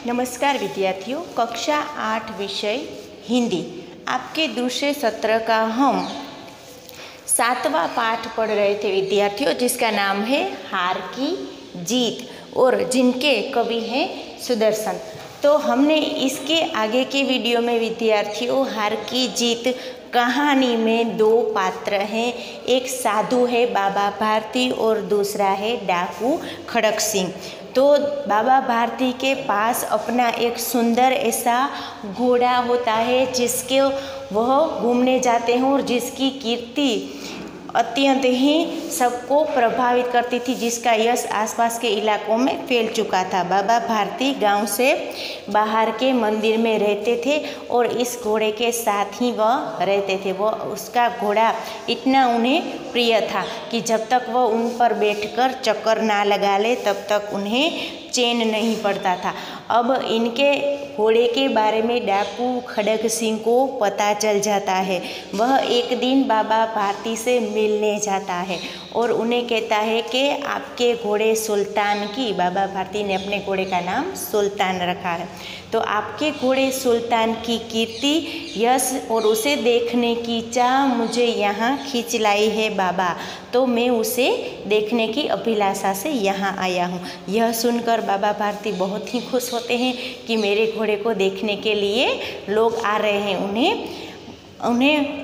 नमस्कार विद्यार्थियों, कक्षा 8 विषय हिंदी आपके दूसरे सत्र का हम 7वां पाठ पढ़ रहे थे विद्यार्थियों, जिसका नाम है हार की जीत और जिनके कवि हैं सुदर्शन। तो हमने इसके आगे के वीडियो में विद्यार्थियों हार की जीत कहानी में दो पात्र हैं, एक साधु है बाबा भारती और दूसरा है डाकू खड़क सिंह। तो बाबा भारती के पास अपना एक सुंदर ऐसा घोड़ा होता है जिसके वह घूमने जाते हैं और जिसकी कीर्ति अत्यंत ही सबको प्रभावित करती थी, जिसका यश आसपास के इलाकों में फैल चुका था। बाबा भारती गांव से बाहर के मंदिर में रहते थे और इस घोड़े के साथ ही वह रहते थे। वह उसका घोड़ा इतना उन्हें प्रिय था कि जब तक वह उन पर बैठकर चक्कर ना लगा ले तब तक उन्हें चैन नहीं पड़ता था। अब इनके घोड़े के बारे में डाकू खड़क सिंह को पता चल जाता है। वह एक दिन बाबा भारती से मिलने जाता है और उन्हें कहता है कि आपके घोड़े सुल्तान की, बाबा भारती ने अपने घोड़े का नाम सुल्तान रखा है, तो आपके घोड़े सुल्तान की कीर्ति, यश और उसे देखने की चाह मुझे यहाँ खींच लाई है बाबा, तो मैं उसे देखने की अभिलाषा से यहाँ आया हूँ। यह सुनकर बाबा भारती बहुत ही खुश होते हैं कि मेरे घोड़े को देखने के लिए लोग आ रहे हैं। उन्हें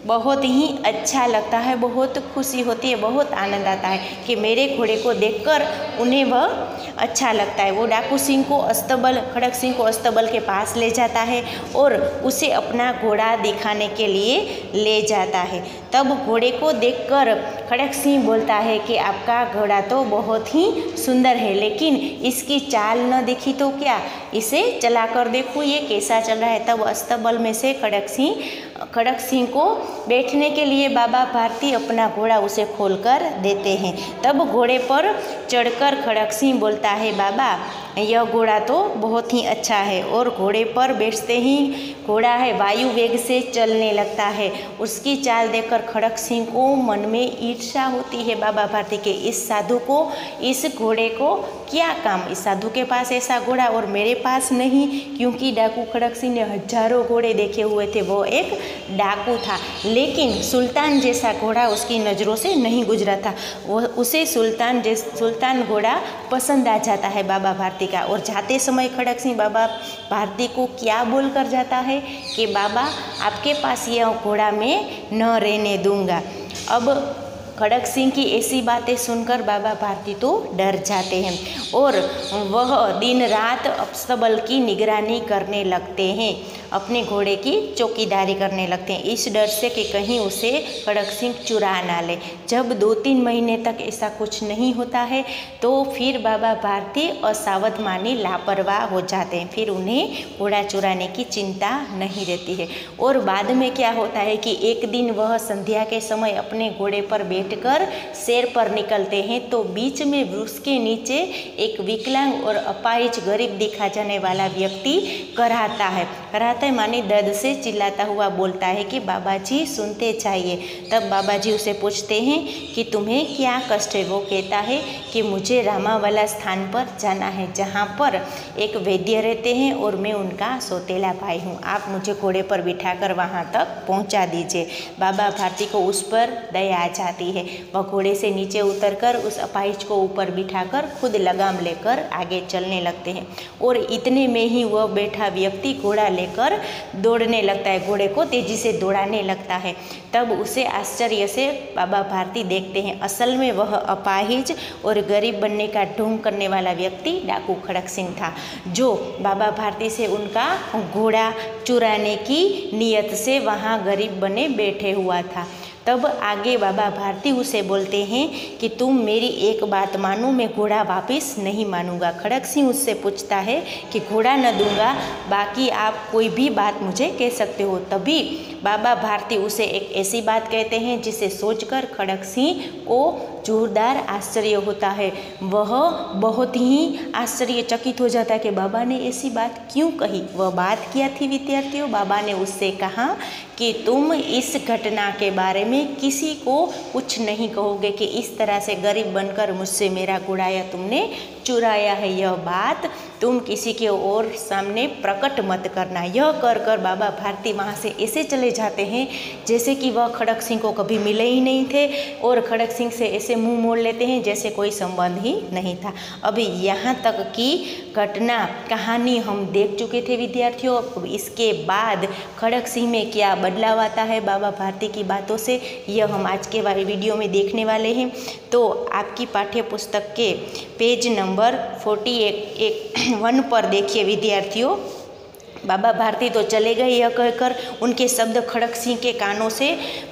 बहुत ही अच्छा लगता है, बहुत खुशी होती है, बहुत आनंद आता है कि मेरे घोड़े को देखकर उन्हें वह अच्छा लगता है। वो डाकू सिंह को खड़क सिंह को अस्तबल के पास ले जाता है और उसे अपना घोड़ा दिखाने के लिए ले जाता है। तब घोड़े को देखकर खड़क सिंह बोलता है कि आपका घोड़ा तो बहुत ही सुंदर है, लेकिन इसकी चाल न दिखी तो क्या, इसे चलाकर देखो ये कैसा चल रहा है। तब अस्तबल में से खड़क सिंह को बैठने के लिए बाबा भारती अपना घोड़ा उसे खोलकर देते हैं। तब घोड़े पर चढ़कर खड़क सिंह बोलता है, बाबा यह घोड़ा तो बहुत ही अच्छा है। और घोड़े पर बैठते ही घोड़ा है वायु वेग से चलने लगता है। उसकी चाल देखकर खड़क सिंह को मन में ईर्ष्या होती है बाबा भारती के, इस साधु को, इस घोड़े को क्या काम, इस साधु के पास ऐसा घोड़ा और मेरे पास नहीं, क्योंकि डाकू खड़क सिंह ने हजारों घोड़े देखे हुए थे, वो एक डाकू था, लेकिन सुल्तान जैसा घोड़ा उसकी नज़रों से नहीं गुजरा था। उसे सुल्तान घोड़ा पसंद आ जाता है बाबा भारती का। और जाते समय खड़क सिंह बाबा भारती को क्या बोलकर जाता है कि बाबा आपके पास यह घोड़ा मैं न रहने दूंगा। अब खड़क सिंह की ऐसी बातें सुनकर बाबा भारती तो डर जाते हैं और वह दिन रात अस्तबल की निगरानी करने लगते हैं, अपने घोड़े की चौकीदारी करने लगते हैं, इस डर से कि कहीं उसे खड़क सिंह चुरा ना ले। जब 2-3 महीने तक ऐसा कुछ नहीं होता है तो फिर बाबा भारती असावध मानी लापरवाह हो जाते हैं, फिर उन्हें घोड़ा चुराने की चिंता नहीं रहती है। और बाद में क्या होता है कि एक दिन वह संध्या के समय अपने घोड़े पर बैठकर सैर पर निकलते हैं, तो बीच में वृक्ष के नीचे एक विकलांग और अपाहिज गरीब दिखा जाने वाला व्यक्ति कराहता है माने दर्द से चिल्लाता हुआ बोलता है कि बाबा जी सुनते चाहिए। तब बाबा जी उसे पूछते हैं कि तुम्हें क्या कष्ट है। वो कहता है कि मुझे रामावाला स्थान पर जाना है, जहाँ पर एक वैद्य रहते हैं और मैं उनका सौतेला भाई हूँ, आप मुझे घोड़े पर बिठाकर वहाँ तक पहुँचा दीजिए। बाबा भारती को उस पर दया आ जाती है, वह घोड़े से नीचे उतरकर उस अपाहिज को ऊपर बिठाकर खुद लगाम लेकर आगे चलने लगते हैं। और इतने में ही वह बैठा व्यक्ति घोड़ा लेकर दौड़ने लगता है, घोड़े को तेजी से दौड़ाने लगता है। तब उसे आश्चर्य से बाबा भारती देखते हैं, असल में वह अपाहिज और गरीब बनने का ढोंग करने वाला व्यक्ति डाकू खड़क सिंह था, जो बाबा भारती से उनका घोड़ा चुराने की नीयत से वहाँ गरीब बने बैठे हुआ था। तब आगे बाबा भारती उसे बोलते हैं कि तुम मेरी एक बात मानो, मैं घोड़ा वापस नहीं मानूंगा। खड़क सिंह उससे पूछता है कि घोड़ा न दूंगा, बाकी आप कोई भी बात मुझे कह सकते हो। तभी बाबा भारती उसे एक ऐसी बात कहते हैं जिसे सोचकर खड़क सिंह को जोरदार आश्चर्य होता है। वह बहुत ही आश्चर्यचकित हो जाता है कि बाबा ने ऐसी बात क्यों कही। वह बात क्या थी विद्यार्थियों? बाबा ने उससे कहा कि तुम इस घटना के बारे में किसी को कुछ नहीं कहोगे कि इस तरह से गरीब बनकर मुझसे मेरा घोड़ा तुमने चुराया है। यह बात तुम किसी के और सामने प्रकट मत करना। यह कर कर बाबा भारती वहाँ से ऐसे चले जाते हैं जैसे कि वह खड़क सिंह को कभी मिले ही नहीं थे, और खड़क सिंह से ऐसे मुंह मोड़ लेते हैं जैसे कोई संबंध ही नहीं था। अभी यहाँ तक की घटना कहानी हम देख चुके थे विद्यार्थियों। अब इसके बाद खड़क सिंह में क्या बदलाव आता है बाबा भारती की बातों से, यह हम आज के वीडियो में देखने वाले हैं। तो आपकी पाठ्य पुस्तक के पेज नंबर 41 पर देखिए विद्यार्थियों, बाबा भारती तो चले गए यह कहकर, उनके शब्द खड़क सिंह के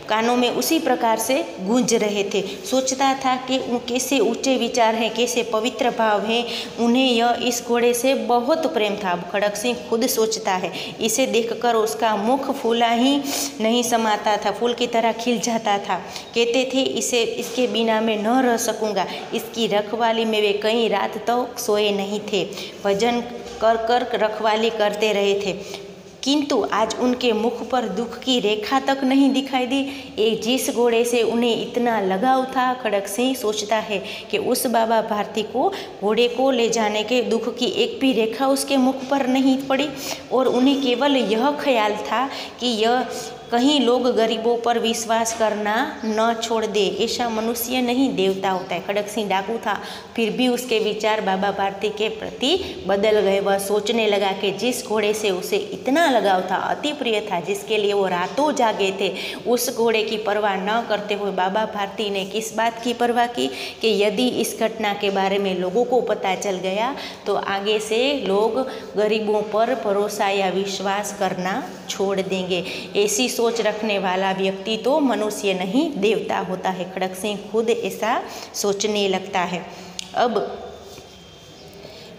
कानों में उसी प्रकार से गूंज रहे थे। सोचता था कि कैसे ऊंचे विचार हैं, कैसे पवित्र भाव हैं, उन्हें यह इस घोड़े से बहुत प्रेम था। अब खड़क सिंह खुद सोचता है, इसे देखकर उसका मुख फूला ही नहीं समाता था, फूल की तरह खिल जाता था। कहते थे इसके बिना मैं न रह सकूँगा। इसकी रखवाली में वे कई रात तक सोए नहीं थे, भजन कर कर रखवाली करते रहे थे, किंतु आज उनके मुख पर दुख की रेखा तक नहीं दिखाई दी। जिस घोड़े से उन्हें इतना लगाव था, खड़क सिंह सोचता है कि उस बाबा भारती को घोड़े को ले जाने के दुख की एक भी रेखा उसके मुख पर नहीं पड़ी, और उन्हें केवल यह ख्याल था कि यह कहीं लोग गरीबों पर विश्वास करना न छोड़ दे। ऐसा मनुष्य नहीं देवता होता है। खड़क सिंह डाकू था, फिर भी उसके विचार बाबा भारती के प्रति बदल गए। वह सोचने लगा कि जिस घोड़े से उसे इतना लगाव था, अति प्रिय था, जिसके लिए वो रातों जागे थे, उस घोड़े की परवाह न करते हुए बाबा भारती ने किस बात की परवाह की कि यदि इस घटना के बारे में लोगों को पता चल गया तो आगे से लोग गरीबों पर भरोसा या विश्वास करना छोड़ देंगे। ऐसी सोच रखने वाला व्यक्ति तो मनुष्य नहीं देवता होता है। खड़क सिंह खुद ऐसा सोचने लगता है। अब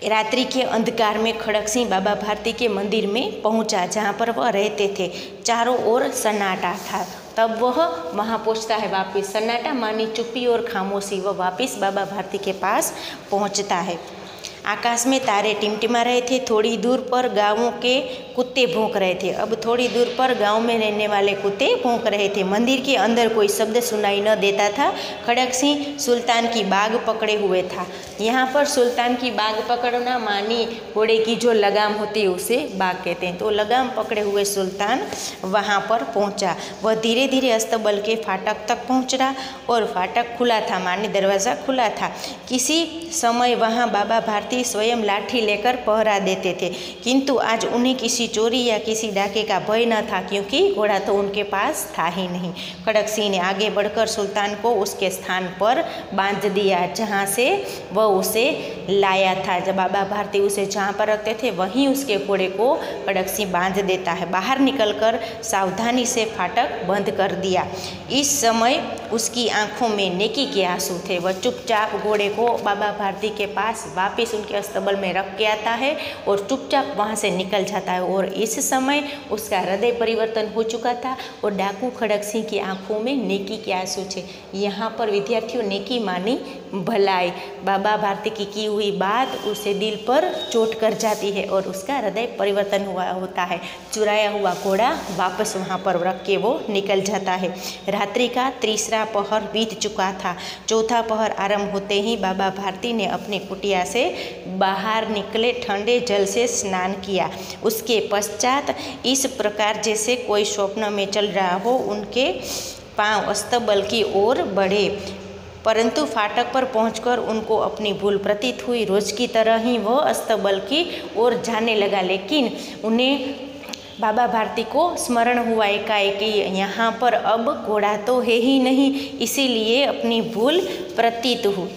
रात्रि के अंधकार में खड़क सिंह बाबा भारती के मंदिर में पहुंचा, जहां पर वह रहते थे। चारों ओर सन्नाटा था। तब वह वहां पहुंचता है वापस। सन्नाटा मानी चुप्पी और खामोशी। वह वापस बाबा भारती के पास पहुंचता है। आकाश में तारे टिमटिमा रहे थे। थोड़ी दूर पर गांवों के कुत्ते भौंक रहे थे। अब थोड़ी दूर पर गांव में रहने वाले कुत्ते भौंक रहे थे। मंदिर के अंदर कोई शब्द सुनाई न देता था। खड़क सिंह सुल्तान की बाग पकड़े हुए था। यहाँ पर सुल्तान की बाग पकड़ना मानी घोड़े की जो लगाम होती है उसे बाग कहते हैं। तो लगाम पकड़े हुए सुल्तान वहाँ पर पहुँचा। वह धीरे धीरे अस्तबल के फाटक तक पहुँच रहा, और फाटक खुला था, मानी दरवाज़ा खुला था। किसी समय वहाँ बाबा भारती स्वयं लाठी लेकर पहरा देते थे, किंतु आज उन्हें किसी चोरी या किसी डाके का भय न था, क्योंकि घोड़ा तो उनके पास था ही नहीं। खड़क सिंह ने आगे बढ़कर सुल्तान को उसके स्थान पर बांध दिया जहाँ से वह उसे लाया था। जब बाबा भारती उसे जहाँ पर रखते थे वहीं उसके घोड़े को खड़क सिंह बांध देता है। बाहर निकलकर सावधानी से फाटक बंद कर दिया। इस समय उसकी आंखों में नेकी के आंसू थे। वह चुपचाप घोड़े को बाबा भारती के पास वापस उनके अस्तबल में रख के आता है और चुपचाप वहाँ से निकल जाता है। और इस समय उसका हृदय परिवर्तन हो चुका था और डाकू खड़क सिंह की आंखों में नेकी के आंसू थे। यहाँ पर विद्यार्थियों नेकी मानी भलाई। बाबा भारती की हुई बात उसे दिल पर चोट कर जाती है और उसका हृदय परिवर्तन होता है। चुराया हुआ घोड़ा वापस वहाँ पर रख के वो निकल जाता है। रात्रि का तीसरा पहर बीत चुका था। चौथा पहर आरंभ होते ही बाबा भारती ने अपनी कुटिया से बाहर निकले ठंडे जल से स्नान किया। उसके पश्चात इस प्रकार जैसे कोई स्वप्न में चल रहा हो उनके पांव अस्तबल की ओर बढ़े, परंतु फाटक पर पहुंचकर उनको अपनी भूल प्रतीत हुई। रोज की तरह ही वह अस्तबल की ओर जाने लगा, लेकिन उन्हें बाबा भारती को स्मरण हुआ एकाएक यहाँ पर अब घोड़ा तो है ही नहीं, इसीलिए अपनी भूल प्रतीत हुई।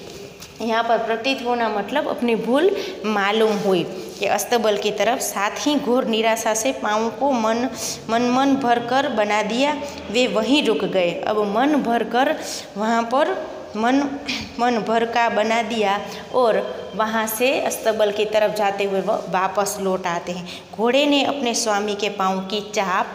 यहाँ पर प्रतीत होना मतलब अपनी भूल मालूम हुई कि अस्तबल की तरफ। साथ ही घोर निराशा से पाँव को मन भर कर बना दिया। वे वहीं रुक गए। अब मन भर कर वहाँ पर मन भर का बना दिया और वहाँ से अस्तबल की तरफ जाते हुए वह वापस लौट आते हैं। घोड़े ने अपने स्वामी के पाँव की चाप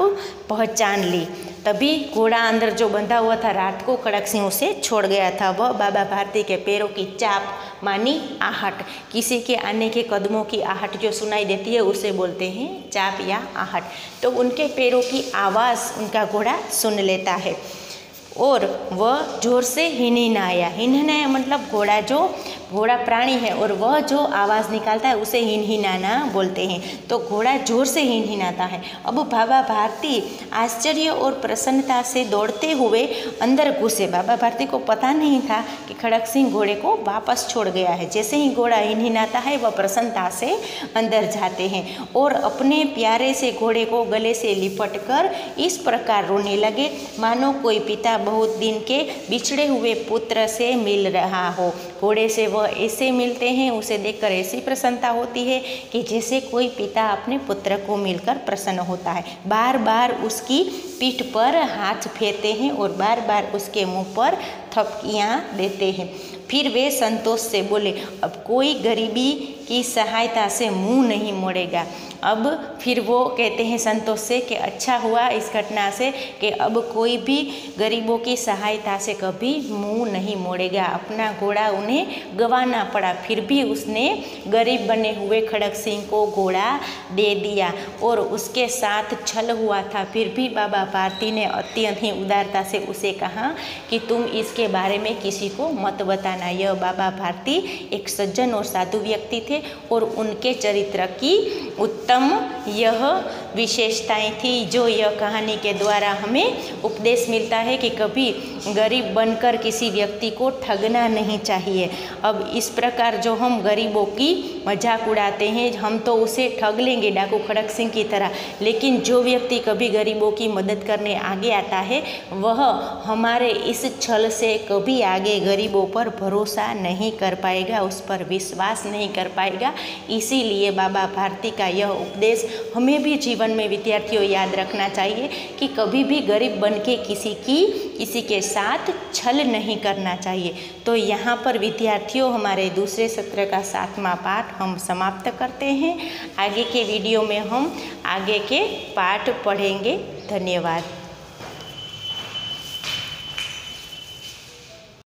पहचान ली। तभी घोड़ा अंदर जो बंधा हुआ था रात को खड़क सिंह उसे छोड़ गया था। वह बाबा भारती के पैरों की चाप मानी आहट। किसी के आने के कदमों की आहट जो सुनाई देती है उसे बोलते हैं चाप या आहट। तो उनके पैरों की आवाज़ उनका घोड़ा सुन लेता है और वह जोर से हिनहिनाया। हिनहिनाया मतलब घोड़ा जो घोड़ा प्राणी है और वह जो आवाज़ निकालता है उसे हिनहिनाना बोलते हैं। तो घोड़ा जोर से हिनहिनाता है। अब बाबा भारती आश्चर्य और प्रसन्नता से दौड़ते हुए अंदर घुसे। बाबा भारती को पता नहीं था कि खड़क सिंह घोड़े को वापस छोड़ गया है। जैसे ही घोड़ा हिनहिनाता है वह प्रसन्नता से अंदर जाते हैं और अपने प्यारे से घोड़े को गले से लिपटकर इस प्रकार रोने लगे मानो कोई पिता बहुत दिन के बिछड़े हुए पुत्र से मिल रहा हो। घोड़े से वह ऐसे मिलते हैं, उसे देखकर ऐसी प्रसन्नता होती है कि जैसे कोई पिता अपने पुत्र को मिलकर प्रसन्न होता है। बार बार उसकी पीठ पर हाथ फेरते हैं और बार बार उसके मुंह पर थपकियां देते हैं। फिर वे संतोष से बोले, अब कोई गरीबी की सहायता से मुंह नहीं मोड़ेगा। अब फिर वो कहते हैं संतोष से कि अच्छा हुआ इस घटना से कि अब कोई भी गरीबों की सहायता से कभी मुंह नहीं मोड़ेगा। अपना घोड़ा उन्हें गंवाना पड़ा, फिर भी उसने गरीब बने हुए खड़क सिंह को घोड़ा दे दिया और उसके साथ छल हुआ था। फिर भी बाबा भारती ने अत्यंत ही उदारता से उसे कहा कि तुम इसके बारे में किसी को मत बताना। यह बाबा भारती एक सज्जन और साधु व्यक्ति थे और उनके चरित्र की उत्तम यह विशेषताएं थी जो यह कहानी के द्वारा हमें उपदेश मिलता है कि कभी गरीब बनकर किसी व्यक्ति को ठगना नहीं चाहिए। अब इस प्रकार जो हम गरीबों की मजाक उड़ाते हैं, हम तो उसे ठग लेंगे डाकू खड़क सिंह की तरह, लेकिन जो व्यक्ति कभी गरीबों की मदद करने आगे आता है वह हमारे इस छल से कभी आगे गरीबों पर भरोसा नहीं कर पाएगा, उस पर विश्वास नहीं कर पाएगा। इसीलिए बाबा भारती का यह उपदेश हमें भी जीवन में विद्यार्थियों याद रखना चाहिए कि कभी भी गरीब बन के किसी के साथ छल नहीं करना चाहिए। तो यहाँ पर विद्यार्थियों हमारे दूसरे सत्र का 7वां पाठ हम समाप्त करते हैं। आगे के वीडियो में हम आगे के पाठ पढ़ेंगे। धन्यवाद।